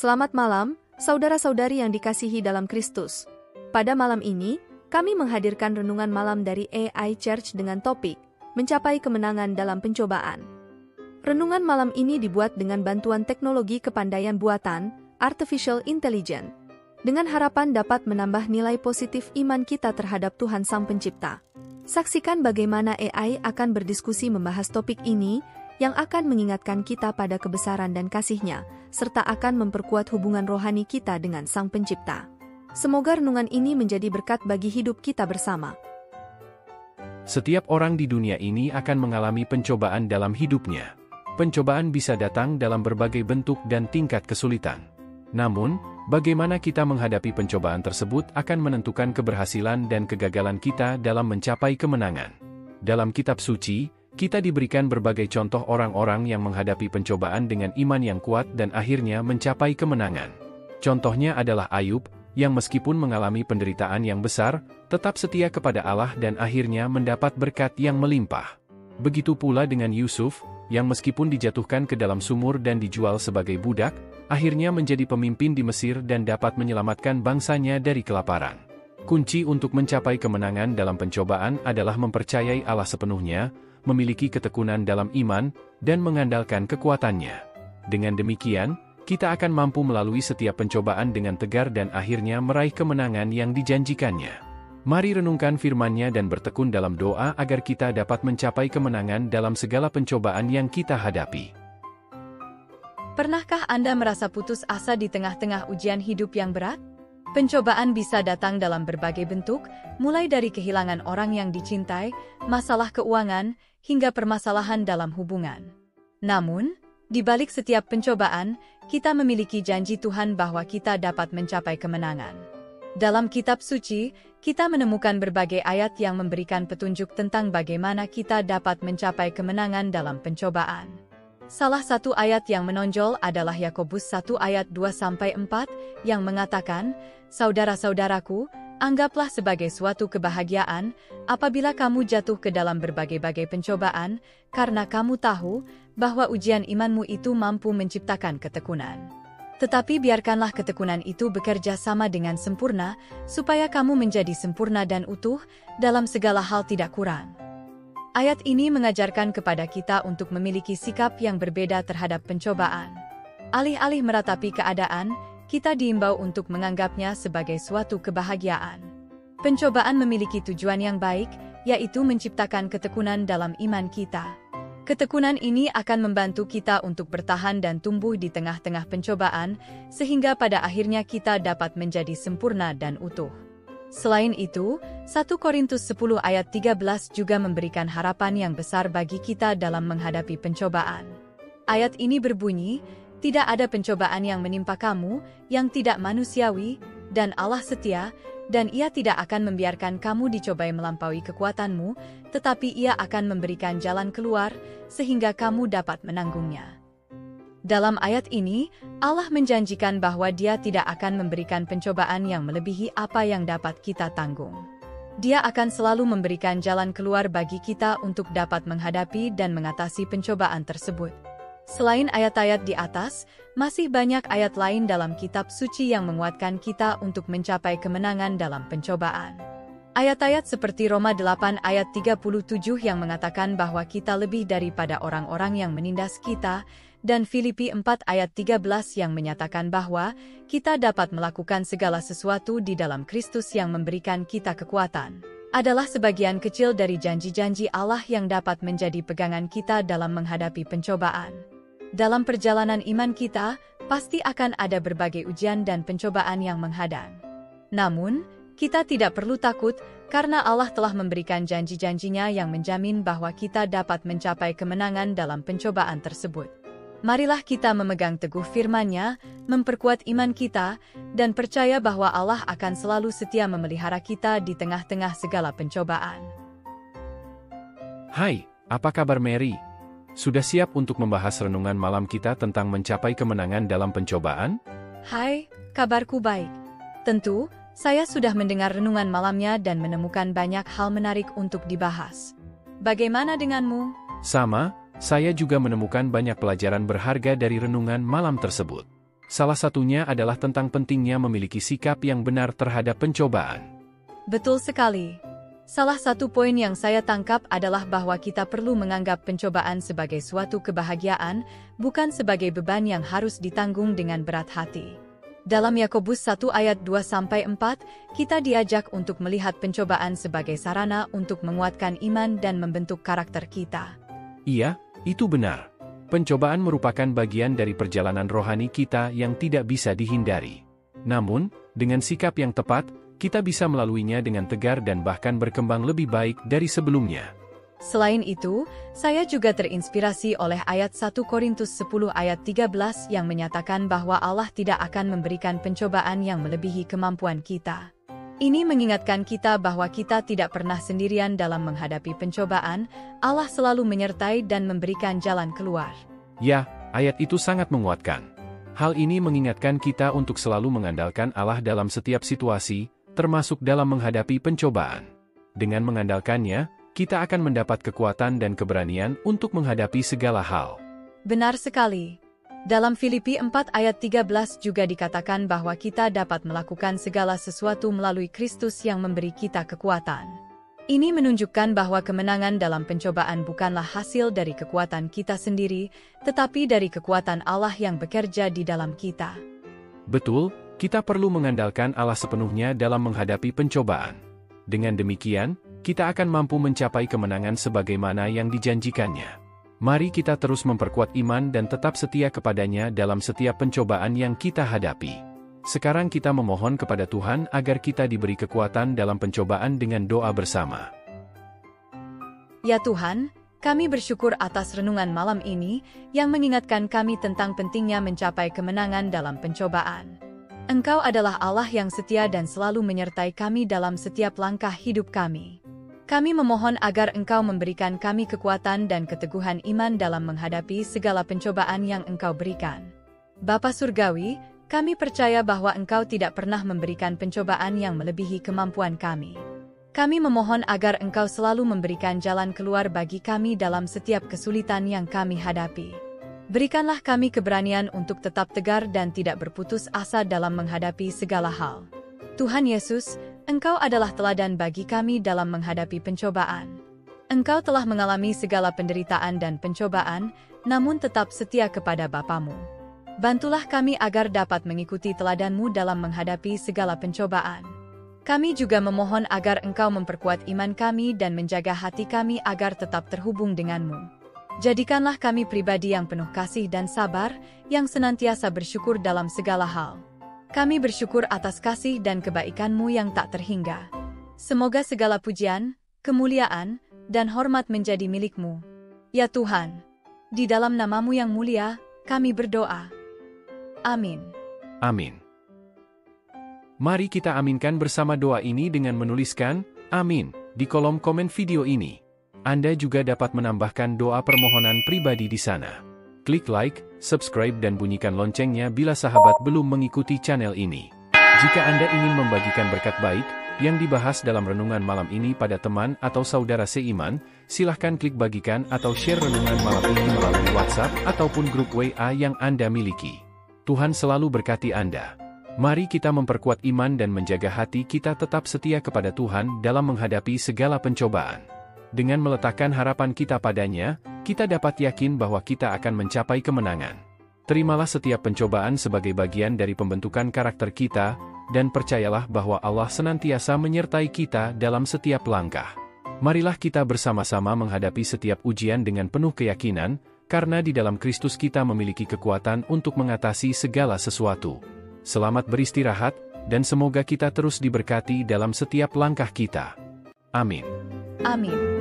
Selamat malam, saudara-saudari yang dikasihi dalam Kristus. Pada malam ini, kami menghadirkan renungan malam dari AI Church dengan topik, Mencapai Kemenangan dalam Pencobaan. Renungan malam ini dibuat dengan bantuan teknologi kepandaian buatan, Artificial Intelligence, dengan harapan dapat menambah nilai positif iman kita terhadap Tuhan Sang Pencipta. Saksikan bagaimana AI akan berdiskusi membahas topik ini, yang akan mengingatkan kita pada kebesaran dan kasih-Nya, serta akan memperkuat hubungan rohani kita dengan Sang Pencipta. Semoga renungan ini menjadi berkat bagi hidup kita bersama. Setiap orang di dunia ini akan mengalami pencobaan dalam hidupnya. Pencobaan bisa datang dalam berbagai bentuk dan tingkat kesulitan. Namun, bagaimana kita menghadapi pencobaan tersebut akan menentukan keberhasilan dan kegagalan kita dalam mencapai kemenangan. Dalam kitab suci, kita diberikan berbagai contoh orang-orang yang menghadapi pencobaan dengan iman yang kuat dan akhirnya mencapai kemenangan. Contohnya adalah Ayub, yang meskipun mengalami penderitaan yang besar, tetap setia kepada Allah dan akhirnya mendapat berkat yang melimpah. Begitu pula dengan Yusuf, yang meskipun dijatuhkan ke dalam sumur dan dijual sebagai budak, akhirnya menjadi pemimpin di Mesir dan dapat menyelamatkan bangsanya dari kelaparan. Kunci untuk mencapai kemenangan dalam pencobaan adalah mempercayai Allah sepenuhnya, memiliki ketekunan dalam iman, dan mengandalkan kekuatannya. Dengan demikian, kita akan mampu melalui setiap pencobaan dengan tegar dan akhirnya meraih kemenangan yang dijanjikannya. Mari renungkan firman-Nya dan bertekun dalam doa agar kita dapat mencapai kemenangan dalam segala pencobaan yang kita hadapi. Pernahkah Anda merasa putus asa di tengah-tengah ujian hidup yang berat? Pencobaan bisa datang dalam berbagai bentuk, mulai dari kehilangan orang yang dicintai, masalah keuangan, hingga permasalahan dalam hubungan. Namun, di balik setiap pencobaan, kita memiliki janji Tuhan bahwa kita dapat mencapai kemenangan. Dalam kitab suci, kita menemukan berbagai ayat yang memberikan petunjuk tentang bagaimana kita dapat mencapai kemenangan dalam pencobaan. Salah satu ayat yang menonjol adalah Yakobus 1 ayat 2-4 yang mengatakan, "Saudara-saudaraku, anggaplah sebagai suatu kebahagiaan apabila kamu jatuh ke dalam berbagai-bagai pencobaan, karena kamu tahu bahwa ujian imanmu itu mampu menciptakan ketekunan. Tetapi biarkanlah ketekunan itu bekerja sama dengan sempurna, supaya kamu menjadi sempurna dan utuh, dalam segala hal tidak kurang." Ayat ini mengajarkan kepada kita untuk memiliki sikap yang berbeda terhadap pencobaan. Alih-alih meratapi keadaan, kita diimbau untuk menganggapnya sebagai suatu kebahagiaan. Pencobaan memiliki tujuan yang baik, yaitu menciptakan ketekunan dalam iman kita. Ketekunan ini akan membantu kita untuk bertahan dan tumbuh di tengah-tengah pencobaan, sehingga pada akhirnya kita dapat menjadi sempurna dan utuh. Selain itu, 1 Korintus 10 ayat 13 juga memberikan harapan yang besar bagi kita dalam menghadapi pencobaan. Ayat ini berbunyi, "Tidak ada pencobaan yang menimpa kamu, yang tidak manusiawi, dan Allah setia, dan Ia tidak akan membiarkan kamu dicobai melampaui kekuatanmu, tetapi Ia akan memberikan jalan keluar, sehingga kamu dapat menanggungnya." Dalam ayat ini, Allah menjanjikan bahwa Dia tidak akan memberikan pencobaan yang melebihi apa yang dapat kita tanggung. Dia akan selalu memberikan jalan keluar bagi kita untuk dapat menghadapi dan mengatasi pencobaan tersebut. Selain ayat-ayat di atas, masih banyak ayat lain dalam kitab suci yang menguatkan kita untuk mencapai kemenangan dalam pencobaan. Ayat-ayat seperti Roma 8 ayat 37 yang mengatakan bahwa kita lebih daripada orang-orang yang menindas kita, dan Filipi 4 ayat 13 yang menyatakan bahwa kita dapat melakukan segala sesuatu di dalam Kristus yang memberikan kita kekuatan, adalah sebagian kecil dari janji-janji Allah yang dapat menjadi pegangan kita dalam menghadapi pencobaan. Dalam perjalanan iman kita, pasti akan ada berbagai ujian dan pencobaan yang menghadang. Namun, kita tidak perlu takut, karena Allah telah memberikan janji-janjinya yang menjamin bahwa kita dapat mencapai kemenangan dalam pencobaan tersebut. Marilah kita memegang teguh firman-Nya, memperkuat iman kita, dan percaya bahwa Allah akan selalu setia memelihara kita di tengah-tengah segala pencobaan. Hai, apa kabar Mary? Sudah siap untuk membahas renungan malam kita tentang mencapai kemenangan dalam pencobaan? Hai, kabarku baik. Tentu, saya sudah mendengar renungan malamnya dan menemukan banyak hal menarik untuk dibahas. Bagaimana denganmu? Sama, saya juga menemukan banyak pelajaran berharga dari renungan malam tersebut. Salah satunya adalah tentang pentingnya memiliki sikap yang benar terhadap pencobaan. Betul sekali. Salah satu poin yang saya tangkap adalah bahwa kita perlu menganggap pencobaan sebagai suatu kebahagiaan, bukan sebagai beban yang harus ditanggung dengan berat hati. Dalam Yakobus 1 ayat 2-4, kita diajak untuk melihat pencobaan sebagai sarana untuk menguatkan iman dan membentuk karakter kita. Iya, itu benar. Pencobaan merupakan bagian dari perjalanan rohani kita yang tidak bisa dihindari. Namun, dengan sikap yang tepat, kita bisa melaluinya dengan tegar dan bahkan berkembang lebih baik dari sebelumnya. Selain itu, saya juga terinspirasi oleh ayat 1 Korintus 10 ayat 13 yang menyatakan bahwa Allah tidak akan memberikan pencobaan yang melebihi kemampuan kita. Ini mengingatkan kita bahwa kita tidak pernah sendirian dalam menghadapi pencobaan, Allah selalu menyertai dan memberikan jalan keluar. Ya, ayat itu sangat menguatkan. Hal ini mengingatkan kita untuk selalu mengandalkan Allah dalam setiap situasi, termasuk dalam menghadapi pencobaan. Dengan mengandalkannya, kita akan mendapat kekuatan dan keberanian untuk menghadapi segala hal. Benar sekali. Dalam Filipi 4 ayat 13 juga dikatakan bahwa kita dapat melakukan segala sesuatu melalui Kristus yang memberi kita kekuatan. Ini menunjukkan bahwa kemenangan dalam pencobaan bukanlah hasil dari kekuatan kita sendiri, tetapi dari kekuatan Allah yang bekerja di dalam kita. Betul, kita perlu mengandalkan Allah sepenuhnya dalam menghadapi pencobaan. Dengan demikian, kita akan mampu mencapai kemenangan sebagaimana yang dijanjikannya. Mari kita terus memperkuat iman dan tetap setia kepadanya dalam setiap pencobaan yang kita hadapi. Sekarang kita memohon kepada Tuhan agar kita diberi kekuatan dalam pencobaan dengan doa bersama. Ya Tuhan, kami bersyukur atas renungan malam ini yang mengingatkan kami tentang pentingnya mencapai kemenangan dalam pencobaan. Engkau adalah Allah yang setia dan selalu menyertai kami dalam setiap langkah hidup kami. Kami memohon agar Engkau memberikan kami kekuatan dan keteguhan iman dalam menghadapi segala pencobaan yang Engkau berikan. Bapa Surgawi, kami percaya bahwa Engkau tidak pernah memberikan pencobaan yang melebihi kemampuan kami. Kami memohon agar Engkau selalu memberikan jalan keluar bagi kami dalam setiap kesulitan yang kami hadapi. Berikanlah kami keberanian untuk tetap tegar dan tidak berputus asa dalam menghadapi segala hal. Tuhan Yesus, Engkau adalah teladan bagi kami dalam menghadapi pencobaan. Engkau telah mengalami segala penderitaan dan pencobaan, namun tetap setia kepada Bapamu. Bantulah kami agar dapat mengikuti teladan-Mu dalam menghadapi segala pencobaan. Kami juga memohon agar Engkau memperkuat iman kami dan menjaga hati kami agar tetap terhubung dengan-Mu. Jadikanlah kami pribadi yang penuh kasih dan sabar, yang senantiasa bersyukur dalam segala hal. Kami bersyukur atas kasih dan kebaikan-Mu yang tak terhingga. Semoga segala pujian, kemuliaan, dan hormat menjadi milik-Mu. Ya Tuhan, di dalam nama-Mu yang mulia, kami berdoa. Amin. Amin. Mari kita aminkan bersama doa ini dengan menuliskan, Amin, di kolom komen video ini. Anda juga dapat menambahkan doa permohonan pribadi di sana. Klik like, subscribe dan bunyikan loncengnya bila sahabat belum mengikuti channel ini. Jika Anda ingin membagikan berkat baik yang dibahas dalam renungan malam ini pada teman atau saudara seiman, silahkan klik bagikan atau share renungan malam ini melalui WhatsApp ataupun grup WA yang Anda miliki. Tuhan selalu berkati Anda. Mari kita memperkuat iman dan menjaga hati kita tetap setia kepada Tuhan dalam menghadapi segala pencobaan. Dengan meletakkan harapan kita padanya, kita dapat yakin bahwa kita akan mencapai kemenangan. Terimalah setiap pencobaan sebagai bagian dari pembentukan karakter kita, dan percayalah bahwa Allah senantiasa menyertai kita dalam setiap langkah. Marilah kita bersama-sama menghadapi setiap ujian dengan penuh keyakinan, karena di dalam Kristus kita memiliki kekuatan untuk mengatasi segala sesuatu. Selamat beristirahat, dan semoga kita terus diberkati dalam setiap langkah kita. Amin. Amin.